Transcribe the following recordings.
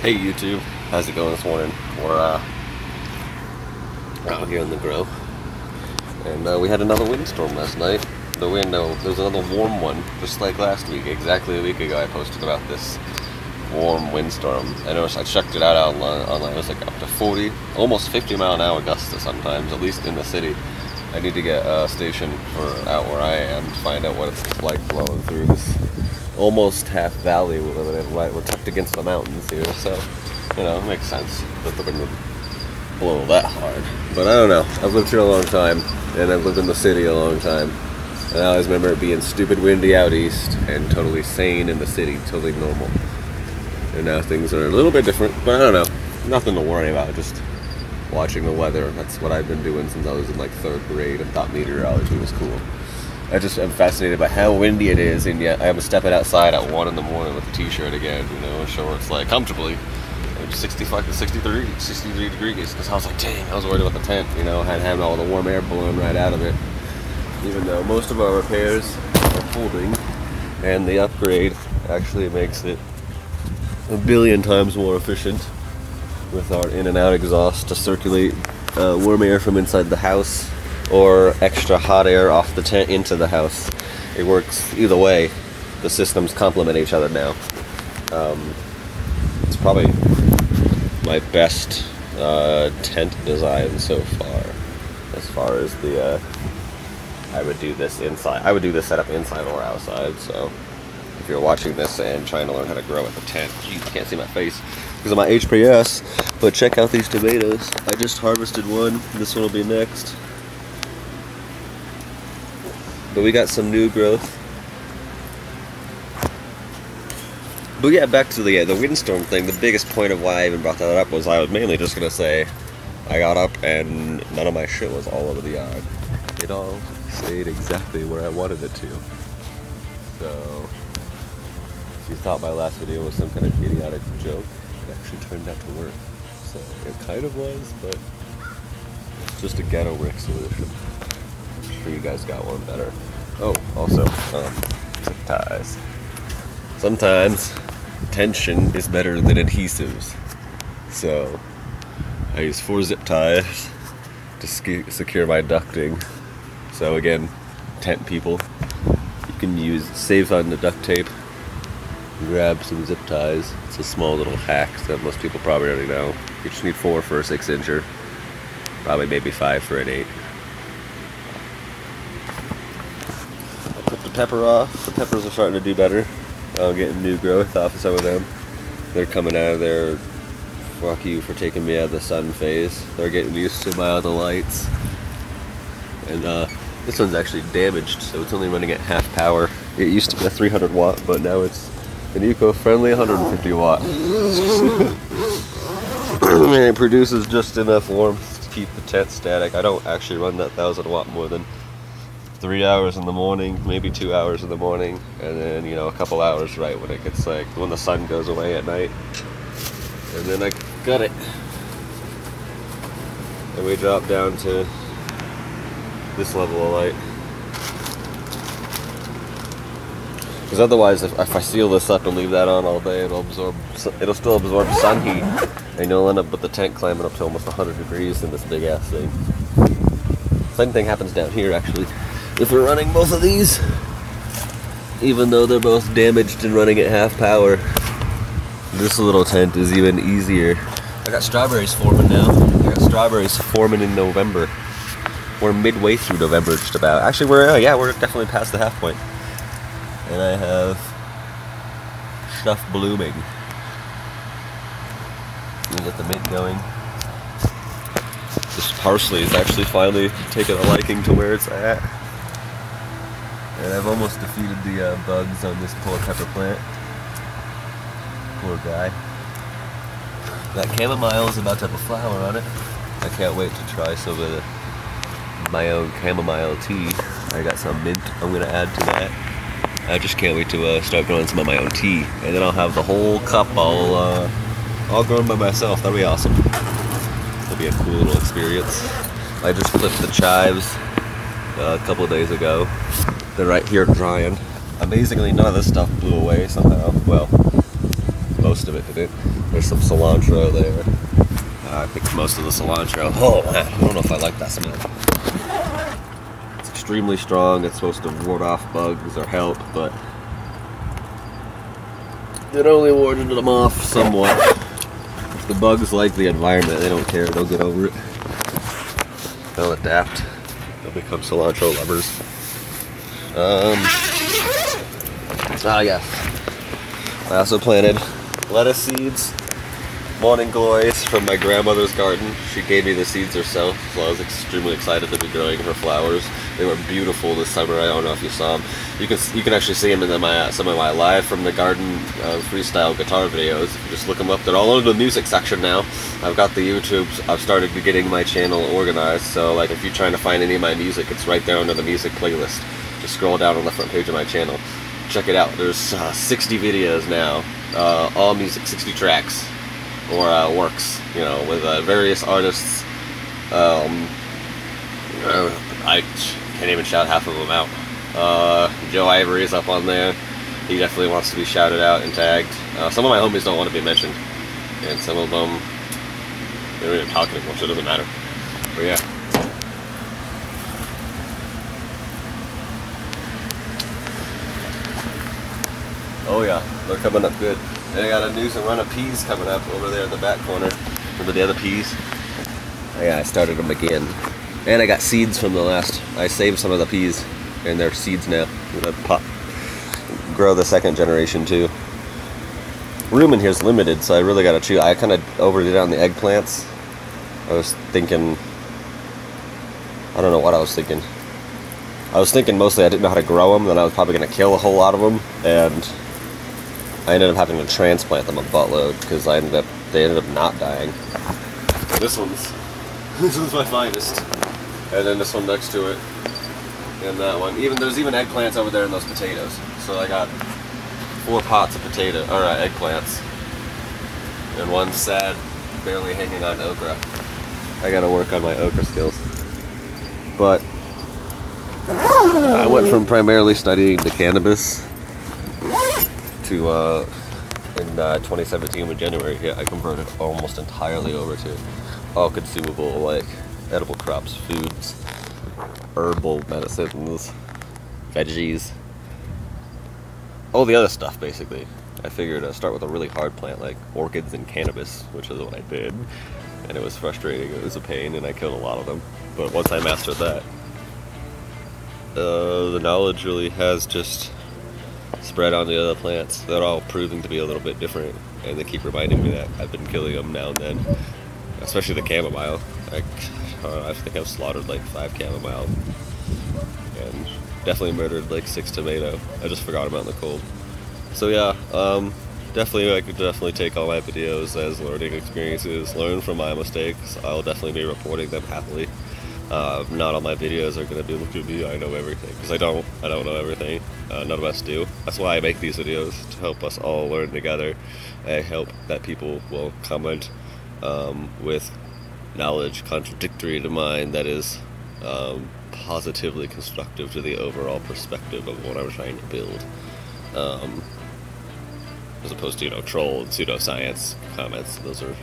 Hey YouTube, how's it going this morning? We're out here in the grow, and we had another windstorm last night. The wind, there was another warm one, just like last week. Exactly a week ago I posted about this warm windstorm. I noticed I checked it out online. It was like up to 40, almost 50 mile an hour gusts sometimes, at least in the city. I need to get a station for out where I am to find out what it's like blowing through this almost half valley. We're tucked against the mountains here, so you know, it makes sense that the wind would blow that hard. But I don't know. I've lived here a long time, and I've lived in the city a long time, and I always remember it being stupid windy out east and totally sane in the city, totally normal. And now things are a little bit different, but I don't know. Nothing to worry about. Just watching the weather. That's what I've been doing since I was in like 3rd grade and thought meteorology was cool. I just am fascinated by how windy it is, and yet I am stepping outside at 1 in the morning with a t-shirt again, you know, and shorts, like comfortably, like 65 to 63 degrees, because I was like, dang, I was worried about the tent, you know, having all the warm air blowing right out of it, even though most of our repairs are holding, and the upgrade actually makes it a billion times more efficient with our in and out exhaust to circulate warm air from inside the house or extra hot air off the tent into the house. It works either way. The systems complement each other now. It's probably my best tent design so far as the I would do this setup inside or outside. So if you're watching this and trying to learn how to grow with a tent, geez, you can't see my face because of my HPS, but check out these tomatoes. I just harvested one. This one will be next. But we got some new growth. But yeah, back to the windstorm thing. The biggest point of why I even brought that up was I was mainly just going to say I got up and none of my shit was all over the yard. It all stayed exactly where I wanted it to. So, if you thought my last video was some kind of idiotic joke, it actually turned out to work. So, it kind of was, but it's just a ghetto Rick solution. I'm sure you guys got one better. Oh, also, zip ties. Sometimes tension is better than adhesives. So, I use 4 zip ties to secure my ducting. So again, tent people, you can save on the duct tape, grab some zip ties. It's a small little hack that most people probably already know. You just need 4 for a 6-incher, probably maybe 5 for an 8. I took the pepper off. The peppers are starting to do better. I'll get new growth off of some of them. They're coming out of their fuck you for taking me out of the sun phase. They're getting used to my other lights. And this one's actually damaged, so it's only running at half power. It used to be a 300 watt, but now it's an eco-friendly 150 watt. And it produces just enough warmth to keep the tent static. I don't actually run that 1000 watt more than 3 hours in the morning, maybe 2 hours in the morning, and then, you know, a couple hours right when it gets like, when the sun goes away at night. And then I got it. And we drop down to this level of light. Because otherwise, if I seal this up and leave that on all day, it'll still absorb sun heat, and you'll end up with the tent climbing up to almost 100 degrees in this big ass thing. Same thing happens down here actually. If we're running both of these, even though they're both damaged and running at half power, this little tent is even easier. I got strawberries forming now. I got strawberries forming in November. We're midway through November, just about. Actually, we're definitely past the half point. And I have stuff blooming. Let me get the mint going. This parsley is actually finally taking a liking to where it's at. And I've almost defeated the bugs on this poor pepper plant. Poor guy. That chamomile is about to have a flower on it. I can't wait to try some of my own chamomile tea. I got some mint I'm going to add to that. I just can't wait to start growing some of my own tea. And then I'll have the whole cup all grown by myself. That'll be awesome. It'll be a cool little experience. I just flipped the chives a couple of days ago. They're right here drying. Amazingly, none of this stuff blew away somehow. Well, most of it didn't. There's some cilantro there. I picked most of the cilantro. Oh man, I don't know if I like that smell. It's extremely strong. It's supposed to ward off bugs or help, but it only warded them off somewhat. If the bugs like the environment, they don't care. They'll get over it. They'll adapt. They'll become cilantro lovers. Yeah. I also planted lettuce seeds, morning glories from my grandmother's garden. She gave me the seeds herself, so I was extremely excited to be growing her flowers. They were beautiful this summer. I don't know if you saw them. You can actually see them in some of my live from the garden freestyle guitar videos. If you just look them up, they're all under the music section now. I've got the YouTubes. I've started getting my channel organized, so like if you're trying to find any of my music, it's right there under the music playlist. Just scroll down on the front page of my channel. Check it out. There's 60 videos now, all music, 60 tracks or works, you know, with various artists. I can't even shout half of them out. Joe Ivory's up on there. He definitely wants to be shouted out and tagged. Some of my homies don't want to be mentioned, and some of them they don't even talk anymore, so it doesn't matter. But yeah. Oh yeah, they're coming up good. And I got a new run of peas coming up over there in the back corner. Remember the other peas? Oh, yeah, I started them again. And I got seeds from the last. I saved some of the peas, and they're seeds now. I'm gonna grow the second generation too. Room in here is limited, so I really gotta chew. I kind of overdid on the eggplants. I was thinking, I don't know what I was thinking. I was thinking mostly I didn't know how to grow them, then I was probably gonna kill a whole lot of them, and I ended up having to transplant them a buttload because they ended up not dying. This one's my finest, and then this one next to it, and that one. There's even eggplants over there in those potatoes. So I got 4 pots of eggplants, and one sad, barely hanging on okra. I gotta work on my okra skills, but I went from primarily studying the cannabis to in 2017 with January hit, I converted almost entirely over to all consumable, like edible crops, foods, herbal medicines, veggies, all the other stuff basically. I figured I'd start with a really hard plant like orchids and cannabis, which is what I did, and it was frustrating, it was a pain, and I killed a lot of them. But once I mastered that, the knowledge really has just spread on the other plants. They're all proving to be a little bit different, and they keep reminding me that I've been killing them now and then, especially the chamomile. I think I've slaughtered like 5 chamomile, and definitely murdered like 6 tomato. I just forgot about in the cold. So yeah, I could definitely take all my videos as learning experiences, learn from my mistakes. I'll definitely be reporting them happily. Not all my videos are going to be, look at me, I know everything, because I don't know everything. None of us do. That's why I make these videos, to help us all learn together. I hope that people will comment with knowledge contradictory to mine, that is positively constructive to the overall perspective of what I'm trying to build. As opposed to, you know, troll and pseudoscience comments. Those are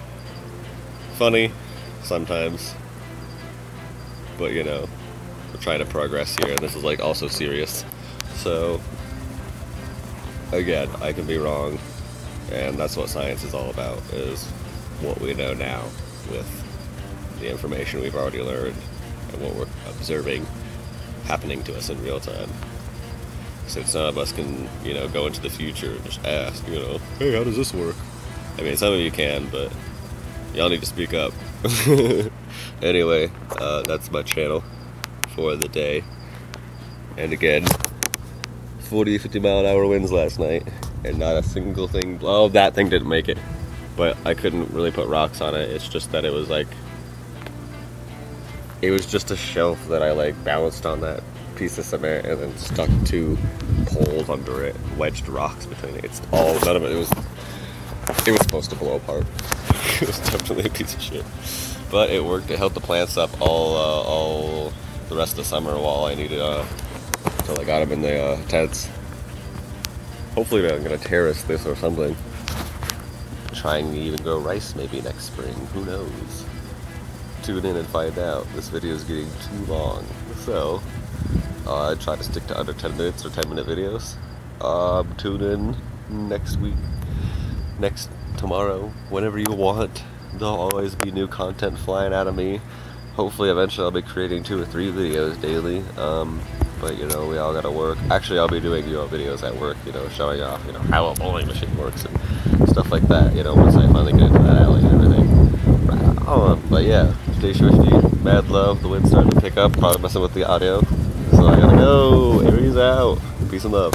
funny sometimes, but you know, we're trying to progress here, and this is like also serious. So again, I can be wrong, and that's what science is all about, is what we know now with the information we've already learned and what we're observing happening to us in real time. Since none of us can, you know, go into the future and just ask, you know, hey, how does this work? I mean, some of you can, but y'all need to speak up. Anyway, that's my channel for the day. And again, 40-50 mile an hour winds last night, and not a single thing. Oh, that thing didn't make it, but I couldn't really put rocks on it. It's just that it was like, it was just a shelf that I like balanced on that piece of cement and then stuck 2 poles under it, wedged rocks between it. It's all, none of it, it was supposed to blow apart. It was definitely a piece of shit, but it worked. It held the plants up all the rest of the summer while I needed until I got them in the tents. Hopefully they're gonna terrace this or something. trying to even grow rice maybe next spring. Who knows? Tune in and find out. This video is getting too long. So, I try to stick to under 10 minutes or 10-minute videos. Tune in next week, tomorrow, whenever you want. There'll always be new content flying out of me. Hopefully, eventually, I'll be creating 2 or 3 videos daily. But you know, we all gotta work. Actually, I'll be doing videos at work. Showing off how a bowling machine works and stuff like that. Once I finally get into that alley and everything. But yeah, stay swifty. Mad love. The wind's starting to pick up. Probably messing with the audio. So I gotta go. Aries out. Peace and love.